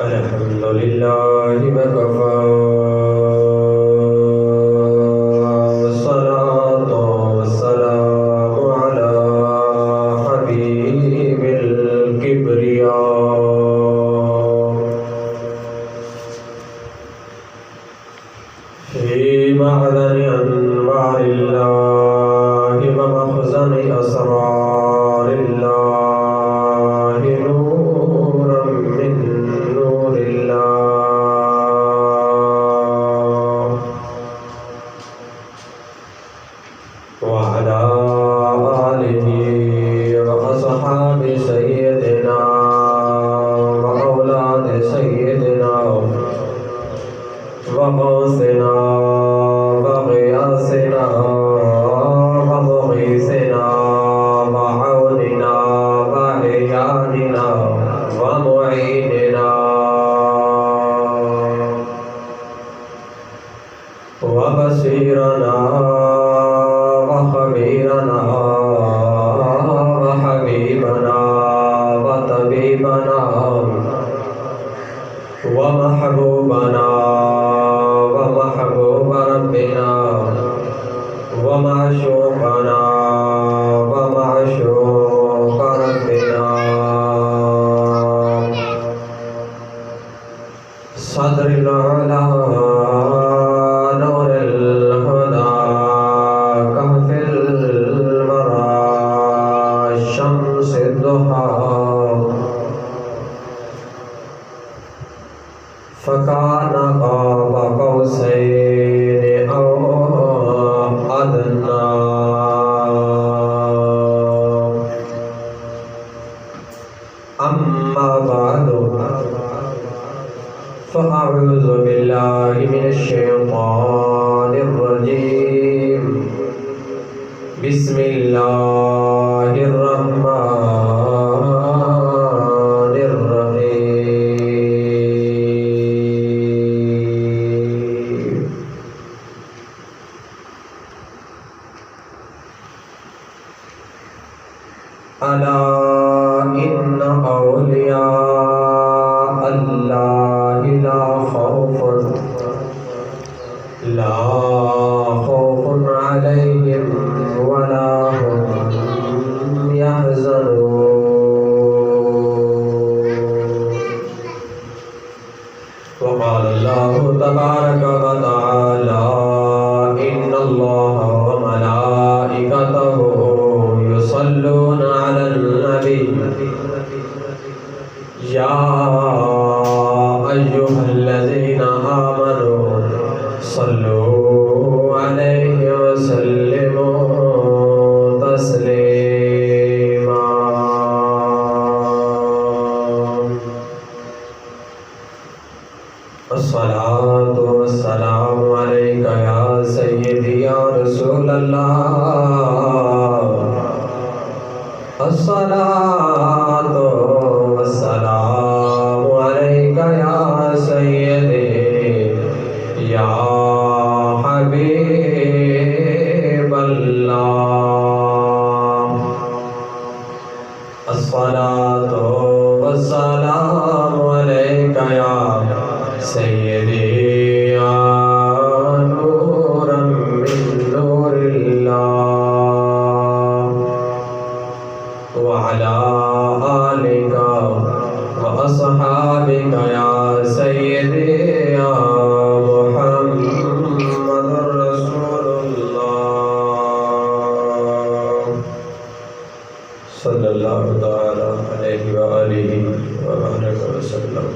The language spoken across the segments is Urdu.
الحمد لله وكفى والصلاة والسلام على حبيب الكبرياء في معدن أنوار الله ومخزن أسرار الله نورا من نور الله وعلى آله وأصحاب سيدنا وأولاد سيدنا وغوثنا وغياثنا ومغيثنا وعوننا وعياننا ومعيننا وبصيرنا وخبيرنا وحبيبنا وطبيبنا ومحبوبنا ومحبوب ربنا ومعشوقنا ومعشوق ربنا صدر العلا نور الهدى كهف الورى شمس الضحى فكان قاب قوسين أو أدنى أما بعد فأعوذ بالله من الشيطان الرجيم بسم الله الرحمن الرحيم ألا إن أولياء الله لا خوف عليهم ولا هم يحزنون وقال الله تبارك وتعالى إن الله وملائكته يصلون على النبي يا أيها الذين آمنوا صلوا عليه وسلموا تسليما الصلاة والسلام عليك يا سيدي يا رسول الله الصلاة والسلام عليك يا سيدي يا حبيب الله الصلاة والسلام عليك يا سيدي يا نورا من نور الله وعلى آلك وأصحابك يا سيدي يا محمد رسول الله صلى الله تعالى عليه وآله وبارك وسلم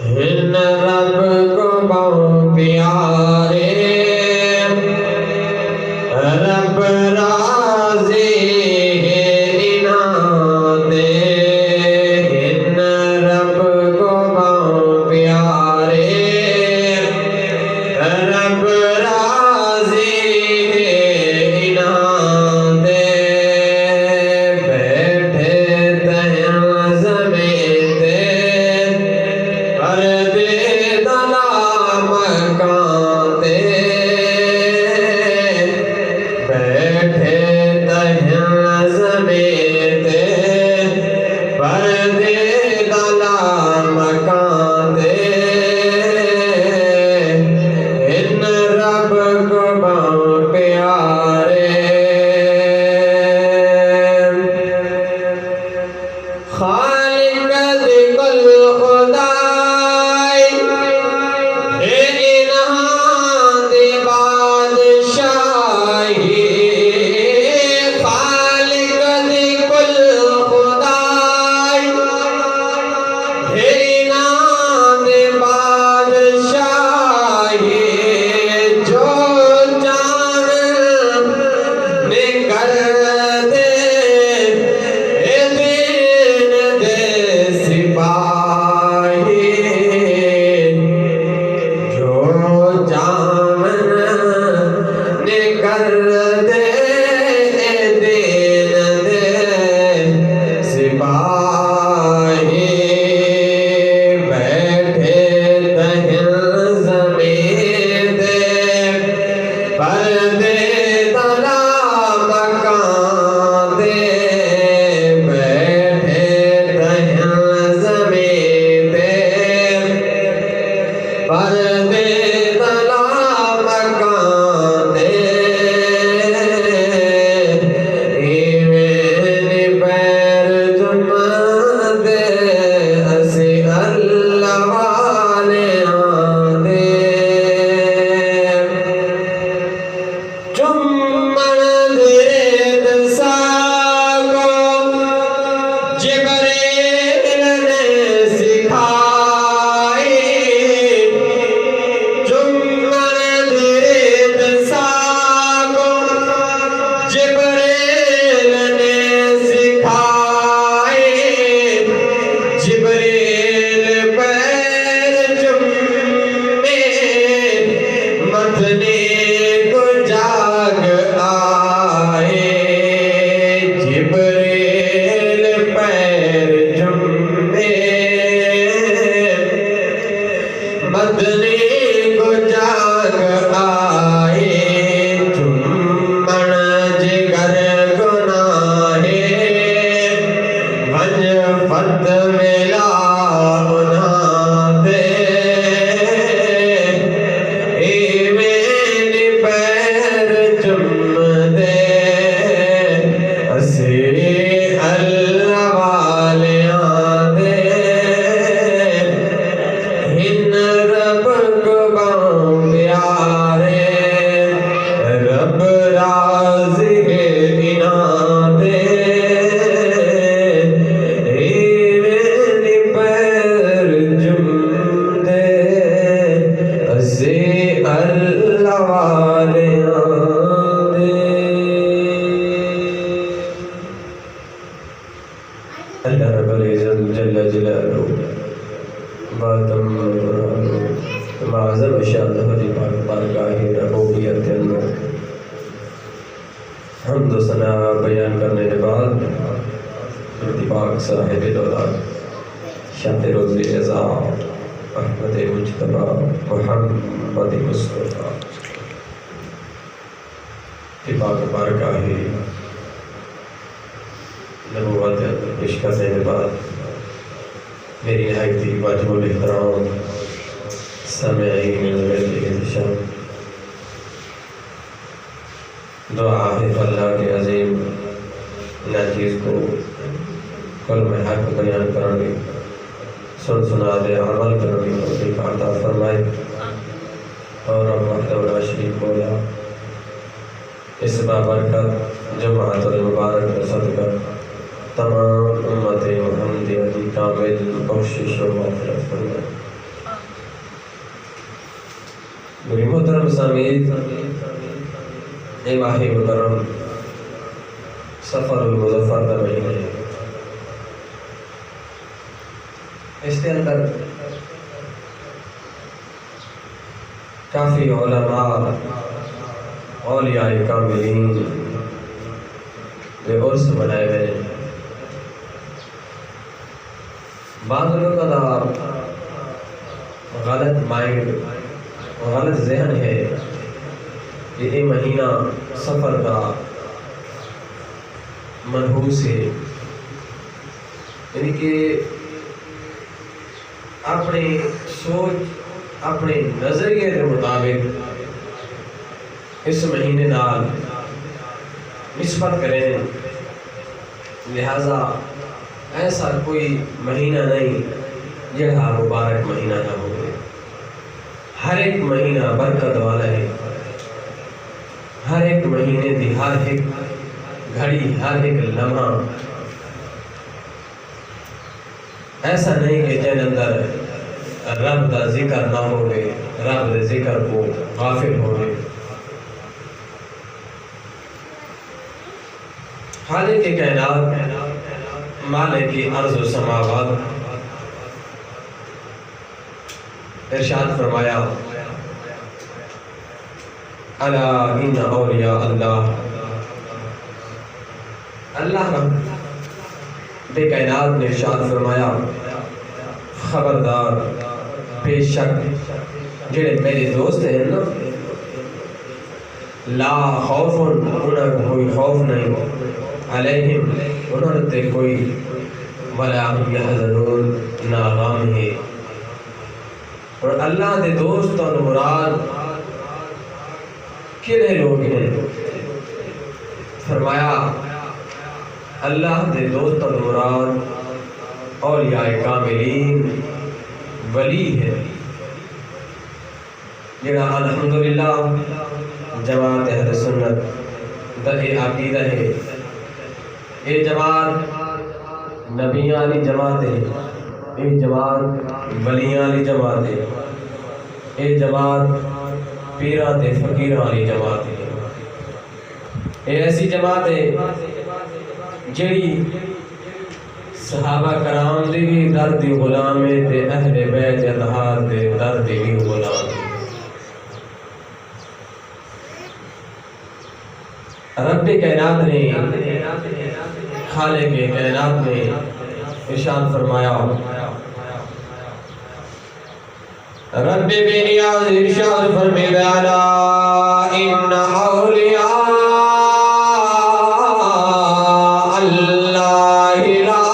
ان رب کو بہت پیارے رب راضی ہے انعام اللہ رب العزت جل جلالہ باتم معظم شانہ دی بارگاہ ربوبیت کے اندر حمد و ثنا بیان کرنے کے بعد اتفاق صاحب دولت شاہ روز رضا احمد مجتبی محمد مصطفیٰ اتفاق بارگاہ نبوت پیش کرنے کے بعد میری نہایت واجب الاحترام سامعین احتشام دعا ہے اللہ کے عظیم ناچیز کو کلمہ حق بیان کرنے سن سنا دے عمل کرنے توفیق عطا فرمائے اور اب وحدہ لا شریک مولا اس بابرکت جماعت المبارک صدقہ تمام امت محمدیہ کی کامل بخشش و مغفرت فرمائے۔ میری محترم سامعین، اے ماہ مکرم سفر المظفر کا مہینہ ہے، اس کے اندر کافی علماء اولیاء کاملین کے عرس منائے گئے ہیں۔ بعض لوگوں کا غلط مائنڈ غلط ذہن ہے کہ یہ مہینہ سفر کا منحوس ہے، یعنی کہ اپنی سوچ اپنے نظریے کے مطابق اس مہینے نال نسبت کریں، لہذا ایسا کوئی مہینہ نہیں جہاں مبارک مہینہ نہ ہو۔ ہر ایک مہینہ برکت والا ہے، ہر ایک مہینے دی ہر ایک گھڑی ہر ایک لمحہ ایسا نہیں کہ جن اندر رب دا ذکر نہ ہوئے، رب دے ذکر کو غافل ہوئے۔ خالق کائنات مالک ارض و سماوات ارشاد فرمایا الا ان اولیاء اللہ، اللہ رب بے کائنات نے ارشاد فرمایا خبردار بے شک جڑے میرے دوست ہیں نا، لا خوف انہیں کوئی خوف نہیں، علیہم انہوں نے کوئی ولا یحزنون نہ غم ہے۔ اور اللہ دے دوست اور مراد کنے لوگ ہیں؟ فرمایا اللہ دے دوست اور مراد اولیاء کاملین ولی ہے، جنہاں الحمدللہ جماعت اہل سنت دا عقیدہ ہے۔ یہ جماعت نبیاں والی جماعت ہے، یہ جماعت ولیاں والی جماعت ہے، یہ جماعت پیراں تے فقیراں والی جماعت ہے۔ یہ ایسی جماعت ہے جڑی صحابہ کرام دی بھی درد غلام ہے تے اہل بیت اطہار دے درد بھی غلام ہے۔ رب کائنات نے خالق کائنات نے ارشاد فرمایا، رب بے نیاز ارشاد فرمایا الا ان اولیاء اللہ لا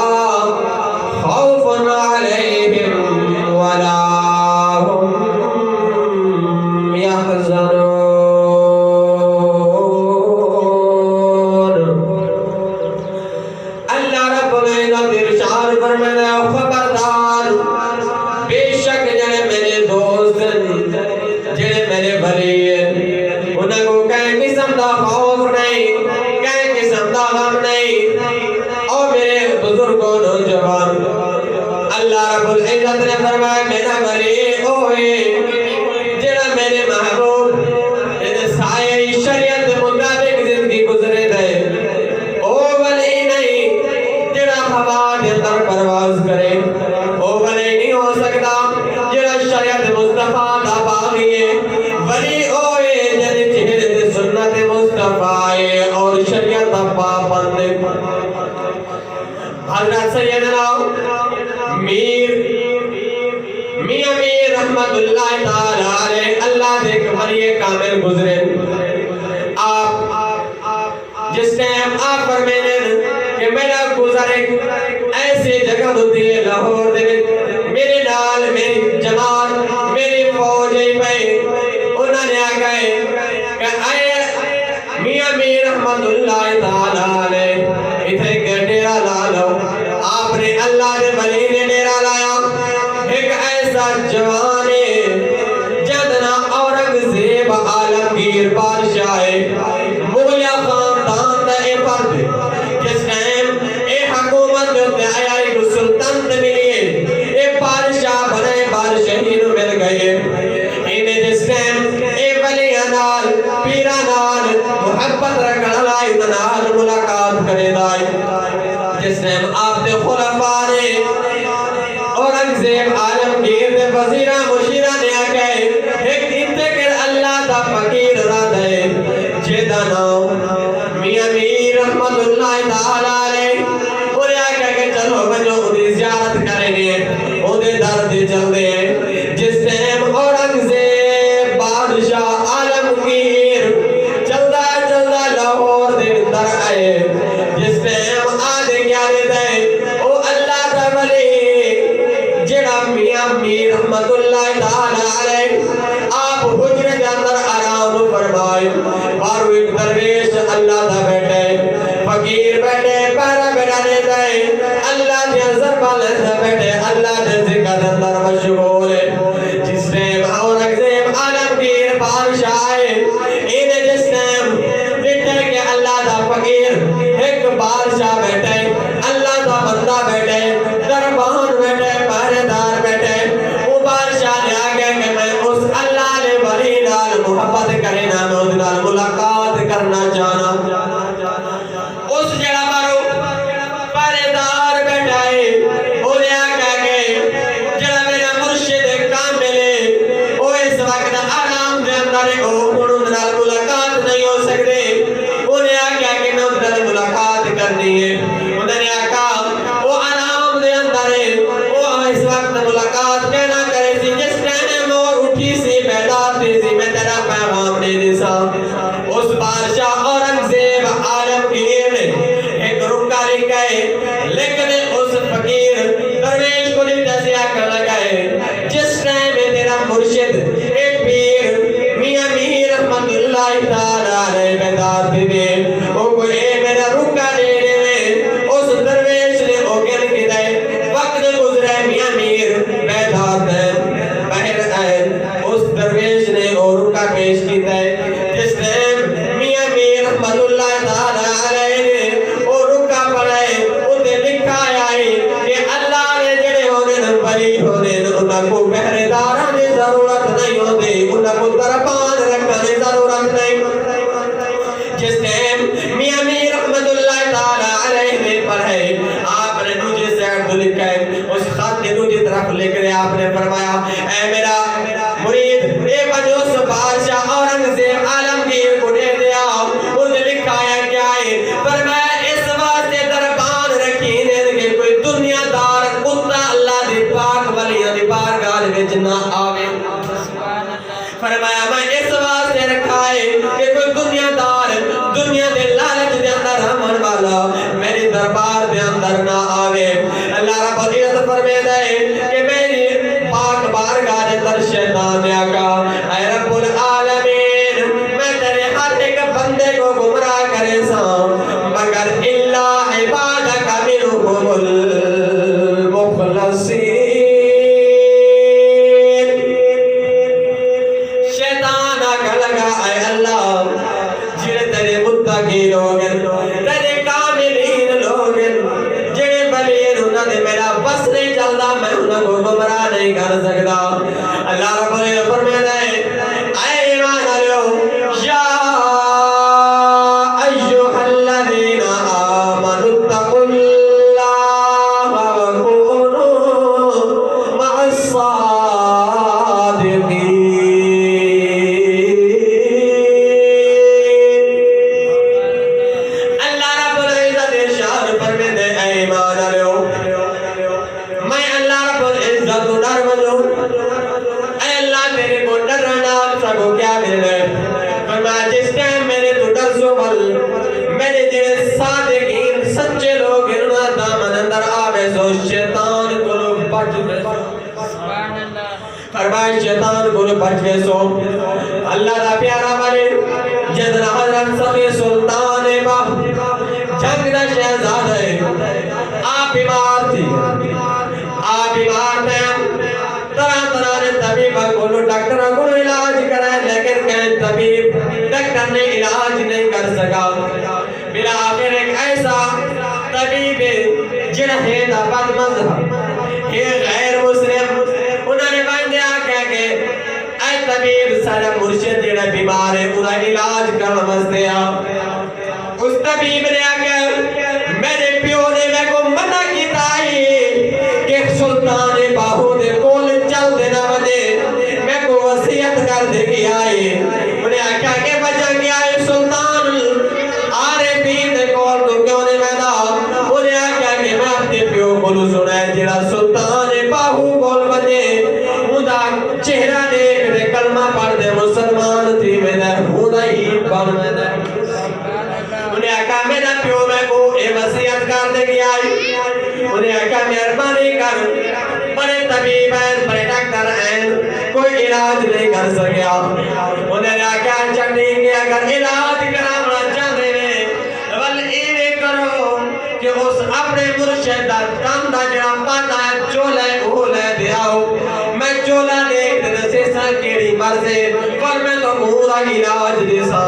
خوف علیہم ولا هم يحزنون۔ حضرت سیدنا میر میاں میر رحمت اللہ تعالی علیہ اللہ دیکھ مریے کامل گزرے آپ جس ٹائم آپ فرمینے کہ میرا گزر ایسی جگہ ہوتی ہے لاہور دے میرے نال میری جماعت میری فوج پہ انہوں نے آگئے کہ اے میاں میر رحمت اللہ تعالی علیہ اتھے کے ڈیرہ لالو آپ نے اللہ نے ولی نے ڈیرہ لایا ایک ایسا جوانے جدنا اورنگزیب عالمگیر بادشاہ مغلیہ خاندان دا اے فرد جس ٹائم اے حکومت ہوتے آیا ایک سلطنت ملی اے بادشاہ بنے بادشاہی نو مل گئے انہیں جس ٹائم اے ولیانال پیرانال محبت رکھنا لائی دنال ملاقات کرے لائی جس ٹائم آپ دے خلفاء نے اورنگزیب عالمگیر دے وزیرہ مشیرہ نے آگئے ایک انتقر اللہ دا فقیر را دے جیدہ نام میاں میر رحمت اللہ تعالی علیہ اور آگئے کہ چلو بنو انہیں زیارت کریں گے انہیں درد چل دے جس ٹائم اورنگزیب بادشاہ عالمگیر چلدہ چلدہ لاہور دے اندر آئے جس ٹائم آدھے کیا دے او اللہ دا ولی جڑا میاں میر رحمت اللہ تعالی علیہ آپ حجرے کے اندر آرام فرمائے بارو ایک درویش اللہ دا بیٹھے فقیر بیٹھے پیرا بیٹھانے دے اللہ دے عزر والے دے بیٹھے اللہ دے ذکر اندر مشغول جس ٹائم اورنگزیب عالمگیر بادشاہ آئے انہیں جس ٹائم دیکھتے کہ اللہ دا فقیر ایک بادشاہ بیٹھے اللہ دا بندہ بیٹھے دربان بیٹھے پہرے دار بیٹھے وہ بادشاہ نے آگے کہ میں اس اللہ نے ولی نال محبت کرنا میں اس نال ملاقات کرنا چاہنا اس جڑا مارو پہرے دار بیٹھائے وہ نے آگے کہ جڑا میرا مرشد کامل ہے وہ اس وقت آرام دے اندر ہے وہ اس نال ملاقات نہیں ہو سکتے وہ نے آگے کہ میں اس نال ملاقات کرنی ہے انہوں نے آگا وہ آرام دے اندر ہے وہ اس وقت ملاقات کہنا کرے سی جس ٹائم وہ اٹھی سی بیدار تھی سی میں تیرا پیغام دے دی سا اس بادشاہ اورنگزیب عالمگیر نے ایک رکا لکھائے لیکن اس فقیر درویش کو نہیں جیسے آکر لگائے جس ٹائم تیرا مرشد ایک پیر میاں میر رحمت اللہ تعالی علیہ بیدار تھی دے وہ کوئی میرا رکا دے دے اس درویش نے اوکر کی دے وقت گزرے میاں میر بیدار دے بہر آئے اس درویش نے اور رکا پیش کی دے جس ٹائم میاں میر رحمت اللہ تعالی علیہ نے اور رکا پڑھائے انہیں لکھا آئی کہ اللہ نے جڑے ہونے نمبری ہونے انہوں کو پہرےداراں دی ضرورت نہیں ہوتی انہوں کو دربان رکھنے ضرورت نہیں جس ٹائم میاں میر رحمت اللہ تعالی علیہ نے پڑھے آپ نے دوسری سیٹ تو لکھا ہے اس خط نے دوسری طرف لکھ رہے آپ نے فرمایا اے میرا مرید اے بجوس بادشاہ اورنگزیب عالمگیر کو دے دیا اس نے لکھا ہے کیا ہے فرمایا اس واسطے دربان رکھی نے کہ کوئی دنیا دار کتا اللہ دی پاک ولیاں دی بارگاہ وچ نہ آوے فرمایا میں اس واسطے رکھا ہے کہ کوئی دنیا دار دنیا دے لالچ دے اندر ہمن والا میری دربار دے اندر نہ آوے اللہ رب العزت فرمائے دے کہ میری پاک بارگاہ دے اندر شیطان نے آقا اے رب العالمین میں تیرے ہر ایک بندے کو گمراہ کرے سا مگر اللہ عبادک منہم المخلصین شیطان آقا لگا اے اللہ جنہیں تیرے متقی لوگ تیرے کاملین لوگ جنہیں بلین انہوں نے میرا بس نہیں چلتا میں انہوں کو گمراہ نہیں کر سکتا اللہ رب العزت فرمائے دے اے ایمان علیو یا ایوہ الذین آمنوا اتقوا اللہ وکونوا مع الصادقین اللہ رب العزت کے سو اللہ دا پیارا بنے جدنا حضرت سخی سلطان باہو جنگ دا شہزاد ہے آپ بیمار تھی آپ بیمار تھے طرح طرح نے طبیب کو ڈاکٹر کو علاج کرائے لیکن کہیں طبیب ڈاکٹر نے علاج نہیں کر سکا بلا آخر ایک ایسا طبیب جنہ ہے دا بد مذہب یہ غیر مسلم انہوں نے بندے آکے کہ اے طبیب سارا مرشد جنہ بیمار ہے انہیں علاج کرنا مزدے اس طبیب نے آکے میرے پیو نے میں کو منع کی تائی کہ سلطان باہو دے کول چل دینا بنے میں کو وصیت کر دے گی آئی انہیں آکا کہ بچا گیا ہے سلطان عارفین دے کول تو کیوں نے میں دا انہیں آکا کہ میں اپنے پیو کولو سنائے جڑا سلطان باہو کول بنے مدہ چہرہ دیکھ دے کلمہ پڑھ دے مسلمان تھی میں دے ہونا ہی بن میں دے انہیں آکا میرا پیو میں کو اے وصیت کر دے گی آئی انہیں آکا مہربانی کر بڑے طبیب ہیں بڑے ڈاکٹر ہیں کوئی علاج نہیں کر سکیا انہیں آکا چڑھنی کہ اگر علاج کرامنا چاہتے ہیں بل ایوے کرو کہ اس اپنے مرشد دم دا جڑا پاتا ہے چولے اولے دیاؤ میں چولا دیکھ دے سے سا کیڑی مرزے پر میں تو پورا علاج دے سا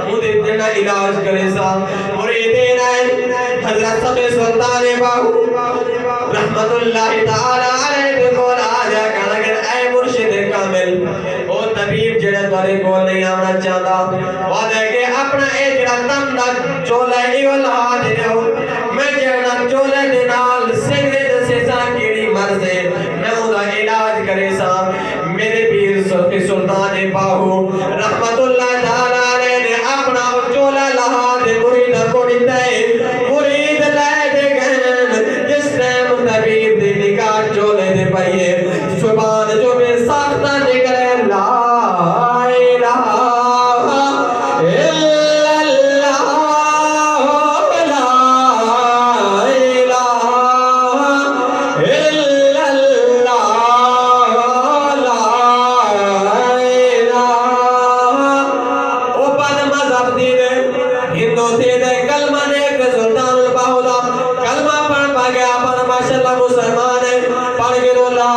مجھے دینا علاج کرے سا مریدین ہیں حضرت سخی سلطان باہو رحمت اللہ تعالی علیہ بقول آجا کہا کہ اے مرشد کامل وہ طبیب جڑے تورے کو نہیں آنا چاہتا وعدہ کہ اپنا اے جڑا تم دا چولے ایول ہاتھ دیو میں جڑا چولے دینال سنگرے دسے سا کیڑی مرزے میں انہا علاج کرے سا میرے پیر سخی سلطان باہو رحمت اللہ تعالی علیہ نے اپنا چولا لہا دے مرید کو دیتے مرید لائے دے گئن جس ٹائم طبیب دی نکاح چولے دے پائیے زبان جو بے ساختہ نکلے لا الہ الا اللہ لا الہ الا اللہ لا الہ او پد مذہب دیدے ہندو دیدے کلمہ نیک سلطان الباہو دا کلمہ پڑھ پا گیا پر ماشاءاللہ مسلمان ہے پڑھ کے دو لا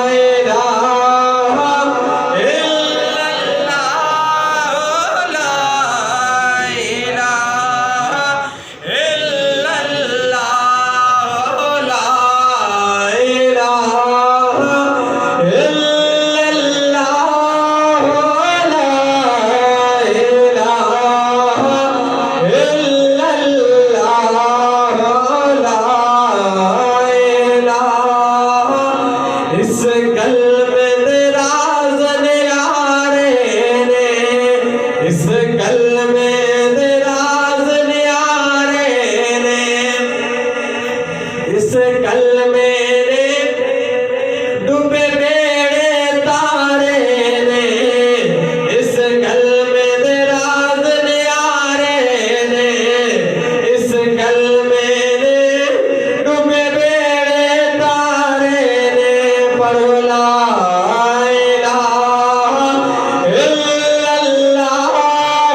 الہ الا اللہ لا الہ الا اللہ لا الہ الا اللہ لا الہ الا اللہ لا الہ اس قلب دراز نیارے نے اس قلب دراز نیارے نے اس قلب میرے ڈوبے بیڑے تارے نے اس قلب دراز نیارے نے اس قلب میرے ڈوبے بیڑے تارے نے پڑھو لا الہ الا اللہ لا الہ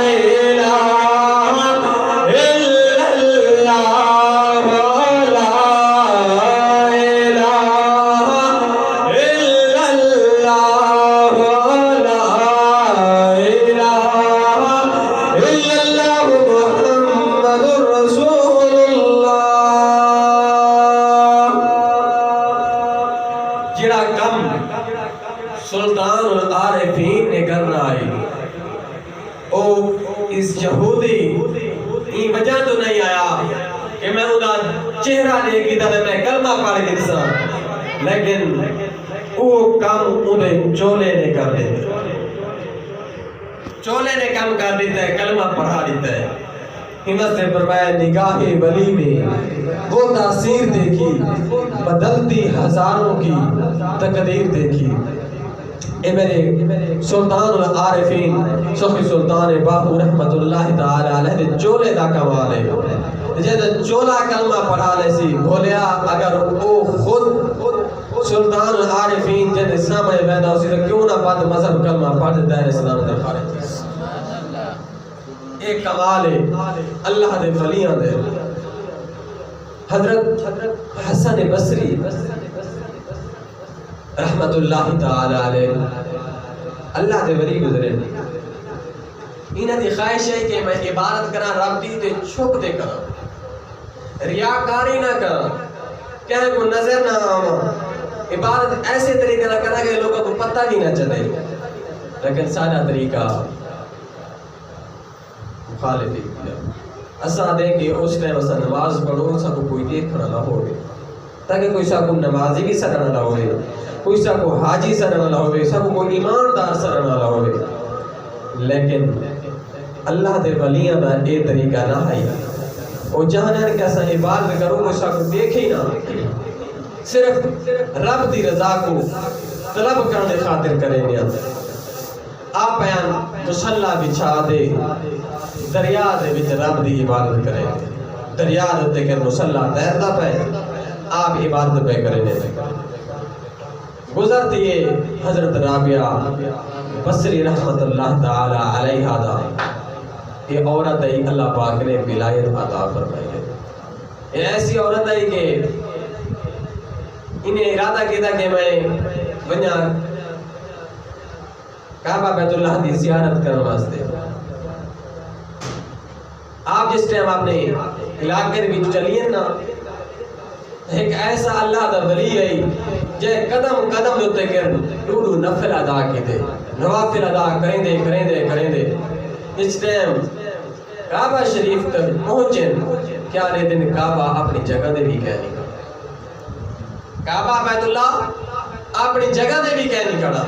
الا اللہ لا الہ الا اللہ لا الہ الا اللہ محمد رسول اللہ جڑا کم سلطان العارفین نے کرنا آئی او اس یہودی یہ وجہ تو نہیں آیا کہ میں انہا چہرہ لے کی تھا میں کلمہ پڑھ کے دسا لیکن وہ کام انہیں چولے نے کر دیتے چولے نے کام کر دیتا ہے کلمہ پڑھا دیتا ہے ہمت سے فرمایا نگاہ ولی میں وہ تاثیر دیکھی بدلتی ہزاروں کی تقدیر دیکھی اے میرے سلطان العارفین سخی سلطان باہو رحمت اللہ تعالی علیہ نے چولے دا کمال ہے جیسے چولا کلمہ پڑھا لے سی بھولیا اگر وہ خود سلطان العارفین جن سامنے بیٹھا اسی تو کیوں نہ پڑھ مذہب کلمہ پڑھ دائر اسلام دے خارج ایک کمال ہے اللہ دے ولیاں دے حضرت حسن بصری رحمت اللہ تعالی علیہ اللہ دے ولی گزرے انہاں دی خواہش ہے کہ میں عبادت کراں رب دی تے چھپ دے کراں ریاکاری نہ کراں کہیں کو نظر نہ آواں عبادت ایسے طریقے نہ کراں کہ لوگوں کو پتہ بھی نہ چلے لیکن سارا طریقہ مخالف ہے اساں دے کہ اس ٹائم اساں نماز پڑھو سا کو کوئی دیکھنا نہ ہوئے تاکہ کوئی سا کو نمازی بھی سرنا نہ ہوئے کوئی سا کو حاجی سرنا نہ ہوئے سا کو کوئی ایماندار سرنا نہ ہوئے لیکن اللہ دے ولیاں دا اے طریقہ نہ ہے او جانن کہ اساں عبادت کرو کوئی سا کو دیکھے ہی نہ صرف رب دی رضا کو طلب کرنے خاطر کریں گے آپ بیان مصلی بچھا دے دریا دے وچ رب دی عبادت کریں دریا دے کہ مصلی تیردا پے آپ عبادت پہ کریں گزرتی ہے حضرت رابعہ بصری رحمت اللہ تعالی علیہ دا یہ عورت ہے اللہ پاک نے ولایت عطا فرمائی ہے یہ ایسی عورت ہے کہ انہیں ارادہ کیا کہ میں ونیا کعبہ بیت اللہ دی زیارت کرنے واسطے آپ جس ٹائم آپ نے علاقے بھی چلیے نا ایک ایسا اللہ دا ولی ہے جے قدم قدم ہوتے کر ڈوڑو نفل ادا کی دے نوافل ادا کریں دے اس ٹائم کعبہ شریف تک پہنچیں کیا لے دن کعبہ اپنی جگہ دے بھی کہہ نہیں کعبہ بیت اللہ اپنی جگہ دے بھی کہہ نہیں کھڑا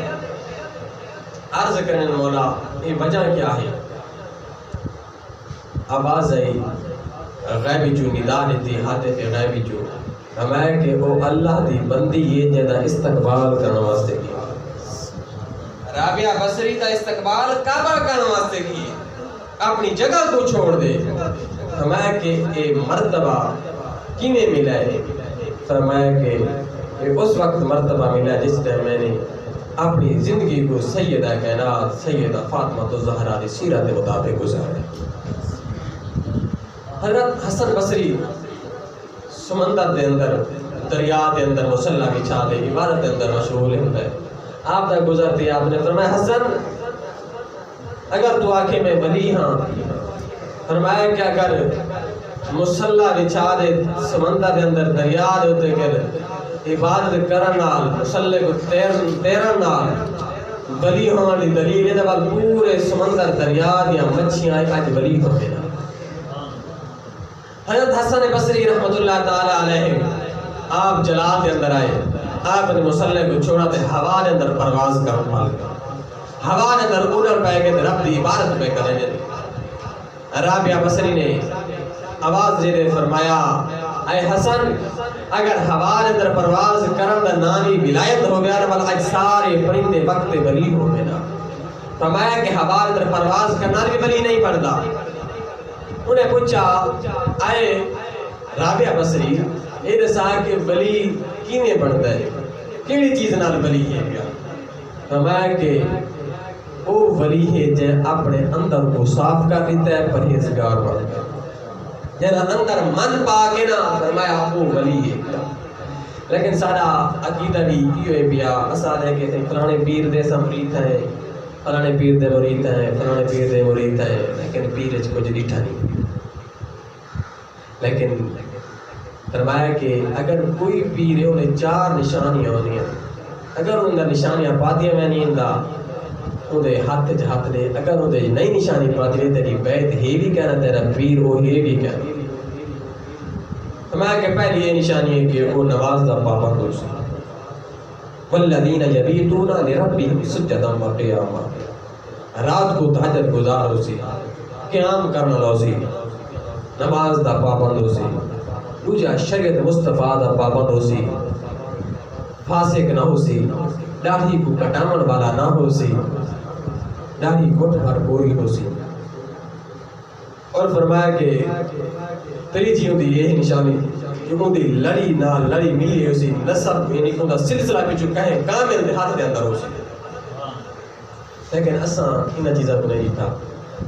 عرض کرنے مولا یہ وجہ کیا ہے آواز آئی غیبی جو ندا لیتی ہاتھے پہ غیبی جو ہمیں کہ وہ اللہ دی بندی یہ جدہ استقبال کرنا واسطے کی رابعہ بصری تا استقبال کعبہ کرنا واسطے کی اپنی جگہ کو چھوڑ دے ہمیں کہ یہ مرتبہ کینے ملا ہے فرمایا کہ یہ اس وقت مرتبہ ملا جس ٹائم میں نے اپنی زندگی کو سیدہ کائنات سیدہ فاطمہ الزہرا دی سیرت مطابق گزارے حضرت حسن بصری سمندر دے اندر دریا دے اندر مصلی بچھا دے عبادت دے اندر مشغول ہوتا ہے آپ تک گزرتے آپ نے فرمایا حسن اگر تو آنکھیں میں ولی ہاں فرمایا کہ اگر مصلی بچھا دے سمندر دے اندر دریا دے ہوتے کہ عبادت کرن نال مصلی کو تیرن نال ولی ہاں لی دلیل ہے دبال پورے سمندر دریا دیا مچھیاں آج ولی ہوتے نا حضرت حسن بصری رحمت اللہ تعالی علیہ آپ جلال کے اندر آئے آپ نے مصلی کو چھوڑا تے ہوا کے اندر پرواز کرنے والے ہوا کے اندر اڑ پائے گئے رب دی عبادت پہ کرنے رابعہ بصری نے آواز دے فرمایا اے حسن اگر ہوا کے اندر پرواز کرن دا نانی ولایت ہو گیا نا اج سارے پرندے وقت ولی ہو گئے نا فرمایا کہ ہوا کے اندر پرواز کرنا بھی ولی نہیں پڑتا انہیں پوچھا آئے رابعہ بصری یہ دسا کہ ولی کینے بڑھتا ہے کیڑی چیز نال ولی ہے گیا فرمایا کہ وہ ولی ہے جے اپنے اندر کو صاف کر لیتا ہے پرہیزگار بن گیا جیسا اندر من پا کے نا فرمایا وہ ولی ہے لیکن سارا عقیدہ بھی کیوں پیا اساد ہے کہ فلانے پیر دے سا مرید ہیں فلانے پیر دے مرید ہیں فلانے پیر دے مرید ہیں لیکن پیر اچھ کچھ ڈیٹھا نہیں لیکن فرمایا کہ اگر کوئی پیر ہے انہیں 4 نشانیاں ہونی ہیں اگر انہیں نشانیاں پاتیاں میں نہیں اندہ انہیں ہاتھ دے اگر انہیں نئی نشانی پاتی ہے تیری بیت ہے بھی کہنا تیرا پیر وہ ہے بھی کہنا فرمایا کہ پہلی یہ نشانی ہے کہ وہ نواز دا پابند ہو سی والذین یبیتون لربہم سجدا وقیاما رات کو تہجد گزار ہو سی قیام کرنا لو سی نماز دا پابند ہو سی دوجا شریعت مصطفیٰ دا پابند ہو سی فاسق نہ ہو سی داڑھی کو کٹامن والا نہ ہو سی داڑھی گھٹ بھر گوری ہو سی اور فرمایا کہ تری جی ہوندی یہ نشانی کہ ہوندی لڑی نہ لڑی ملی ہے اسی نسب یعنی ہوندا سلسلہ بھی چکا ہے کامل دے ہاتھ دے اندر ہو سی لیکن اساں انہاں چیزاں کو نہیں تھا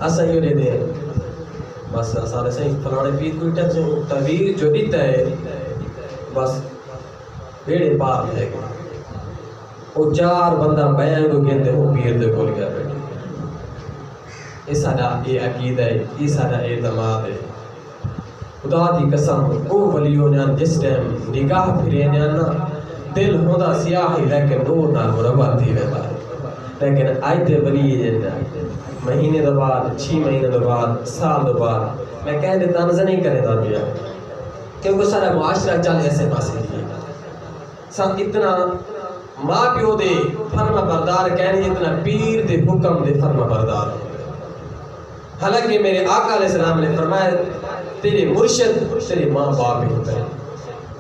اساں یہ دے دیں بس سارے صحیح فلانے پیر کوئی ٹچ تعبیر جو دیتا ہے بس بیڑے پار ہے وہ چار بندہ بیان کو کہتے ہو پیر دے کول گیا بیٹھے یہ ساڈا یہ عقیدہ ہے یہ ساڈا اعتماد ہے خدا دی قسم او ولیوں نے جس ٹائم نگاہ پھرے نا دل ہوندا سیاہ ہی لیکن نور نال مربع تھی ویندا لیکن اج دے ولی جندا مہینے دے بعد 6 مہینے دے بعد سال دے بعد میں کہہ دے طنز نہیں کرے دا پیا کیونکہ سارا معاشرہ چل ایسے پاسے دی سب اتنا ماں پیو دے فرما بردار کہنے اتنا پیر دے حکم دے فرما بردار حالانکہ میرے آقا علیہ السلام نے فرمایا تیرے مرشد تیرے ماں باپ ہی ہوتا ہے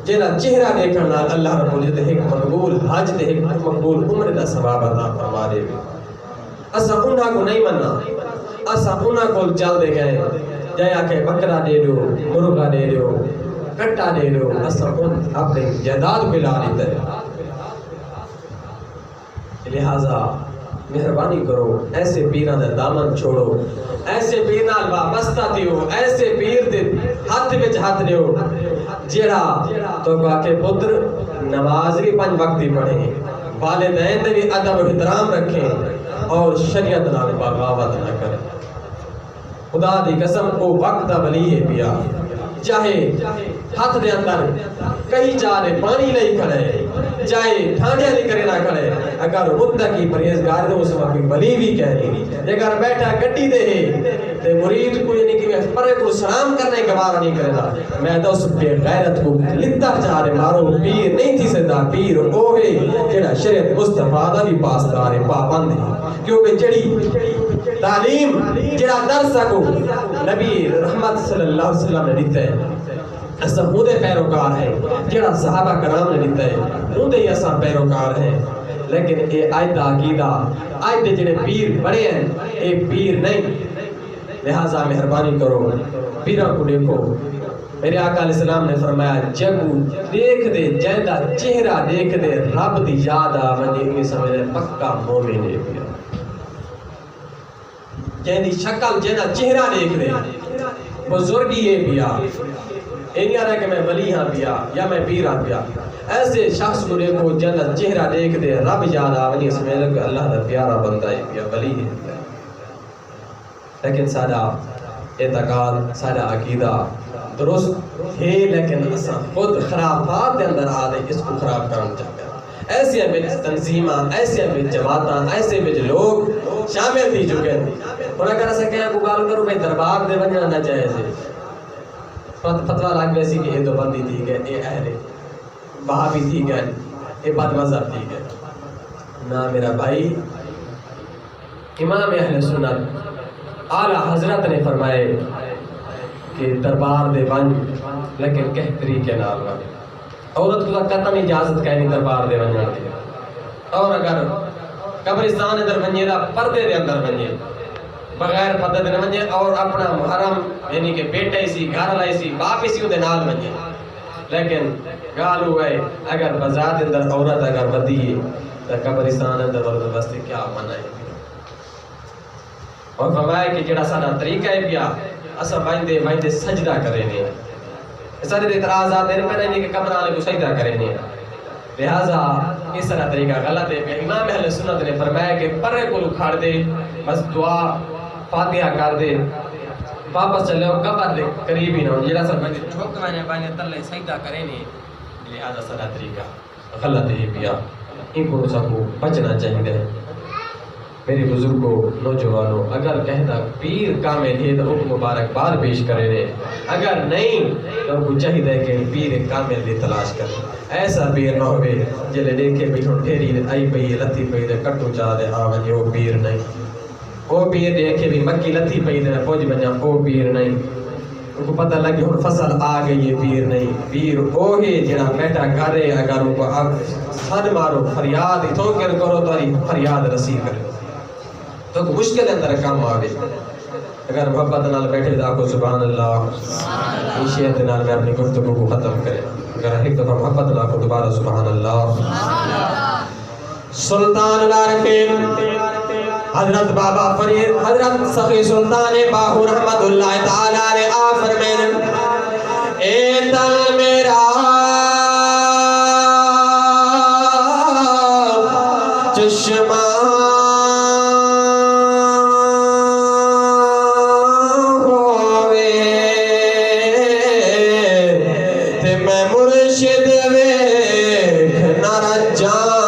جینا چہرہ دیکھنا اللہ رب العزت ایک مقبول حج دے ایک مقبول عمر دا ثواب عطا فرما دے اسا انہاں کو نہیں مننا اسا انہاں کو چل دے گئے جائے آکے بکرا دے دو مرغا دے دو کٹا دے دو اسا ان اپنے جائیداد پہ لا لیتا ہے لہذا مہربانی کرو ایسے پیران دے دامن چھوڑو ایسے پیر نال وابستہ تھیو ایسے پیر دے ہاتھ وچ ہاتھ دیو جیڑا تو کہا کہ پتر نماز بھی 5 وقت ہی پڑھیں والدین دے بھی ادب و احترام رکھیں اور شریعت نال بغاوت نہ کریں خدا دی قسم کو وقت ولی ہے پیا چاہے ہاتھ دے اندر کہیں جانے پانی نہیں کھڑے چاہے ٹھانڈیا نہیں کرے نہ کھڑے اگر متقی پرہیزگار دے اس وقت ولی بھی کہہ رہی اگر بیٹھا گڈی دے تے مرید کو یعنی کہ میں پرے کو سلام کرنے گوارا نہیں کرے دا میں تو اس بے غیرت کو لتا چاہ رہے مارو پیر نہیں تھی سدا پیر اوہے جڑا شریعت مصطفیٰ دا بھی پاسدار ہے پابند ہے کیونکہ جڑی تعلیم جڑا درس کو نبی رحمت صلی اللہ علیہ وسلم نے دیتا ہے اسا ہودے پیروکار ہیں جڑا صحابہ کرام نے دیتا ہے ہودے ہی اسا پیروکار ہیں لیکن اے آیت عقیدہ آیت جڑے پیر بڑے ہیں ایک پیر نہیں لہذا مہربانی کرو پیروں کو دیکھو میرے آقا علیہ السلام نے فرمایا جگو دیکھ دے جیدہ چہرہ دیکھ دے رب دی یاد آمنی ہوئی سمجھے پکا مومن ہے پیا جیدی شکل جیدہ چہرہ دیکھ دے بزرگی ہے پیا نہیں آ رہا ہے کہ میں ولی ہاں پیا یا میں پیر ہاں پیا ایسے شخص کو دیکھو جنت چہرہ دیکھ دے رب یاد آونی اس میں لگ اللہ دا پیارا بندہ ہے پیا ولی ہے پیا لیکن سارا اعتقاد سارا عقیدہ درست ہے لیکن اسا خود خرافات دے اندر آ دے اس کو خراب کرنا چاہتے ہیں ایسے میں تنظیمہ ایسے میں جماعتاں ایسے میں لوگ شامل تھی چکے ہیں اور اگر ایسا کہیں کو گال کرو بھئی دربار دے بننا نہ جائز ہے فتوہ لاگ ویسی کہ یہ دو بندی تھی گئے اے اہل بہابی تھی گئے اے بد مذہب تھی گئے نا میرا بھائی امام اہل سنت اعلیٰ حضرت نے فرمائے کہ دربار دے بن لیکن کہہ طریقے نال بن عورت کو قطعاً اجازت کہنی دربار دے بن جاتی ہے اور اگر قبرستان اندر بنیے دا پردے دے اندر بنیے بغیر پتہ دے بنیے اور اپنا محرم یعنی کہ بیٹا اسی گھر لائی سی باپ اسی دے نال بنیے لیکن گال ہوئے اگر بذات اندر عورت اگر بدیے تو قبرستان اندر ورد بستے کیا منع ہے اور فرمایا کہ جڑا سارا طریقہ ہے پیا اسا بائندے سجدہ کرنے سارے اعتراضات دیر پہ نہیں کہ قبر والے کو سجدہ کرنے لہذا اس طرح طریقہ غلط ہے کہ امام اہل سنت نے فرمایا کہ پرے کو اکھاڑ دے بس دعا فاتحہ کر دے واپس چلے ہو قبر دے قریب ہی نہ ہو جڑا سر بائندے ٹھوک میں بائندے تلے سجدہ کرنے لہذا سارا طریقہ غلط ہے پیا ان کو سب کو بچنا چاہیے میرے بزرگوں نوجوانوں اگر کہتا پیر کامل ہے تو ان مبارکباد پیش کرے اگر نہیں تو ان کو چاہیے کہ پیر کامل دی تلاش کرے ایسا پیر نہ ہوئے جلے دیکھے بیٹھوں ٹھیری آئی پئی لتی پئی دے کٹو چاہ دے آوانی وہ پیر نہیں وہ پیر دیکھے بھی مکی لتی پئی دے پوج بنیا وہ پیر نہیں ان کو پتہ لگی ہن فصل آ گئی یہ پیر نہیں پیر وہ ہے جڑا بیٹا گھرے اگر ان کو اب سن مارو فریاد ہی تو کرو تو فریاد رسی کرے تو مشکل اندر کام آگے اگر محبت نال بیٹھے دا کو سبحان اللہ عشیت نال میں اپنی گفتگو کو ختم کرے اگر ایک دفعہ محبت نال کو دوبارہ سبحان اللہ سلطان العارفین حضرت بابا فرید حضرت سخی سلطان باہو رحمت اللہ تعالیٰ نے آ فرمائن اے دل میرا چشمہ ہوئے تے میں مرشد ویکھ نہ رجاں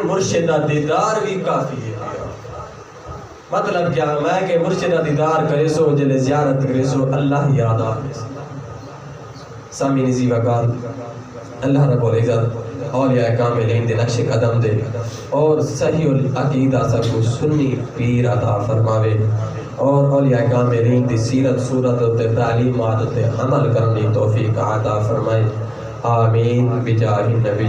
مرشدہ دیدار بھی کافی ہے مطلب کیا میں کہ مرشدہ دیدار کرے سو جلے زیارت کرے سو اللہ یاد آئے سامی نزی وقال اللہ رب العزت اولیاء کاملین دے نقش قدم دے اور صحیح العقیدہ سب کو سنی پیر عطا فرماوے اور اولیاء کاملین دی سیرت صورت تے تعلیمات تے عمل کرنی توفیق عطا فرمائے آمین بجاہ نبی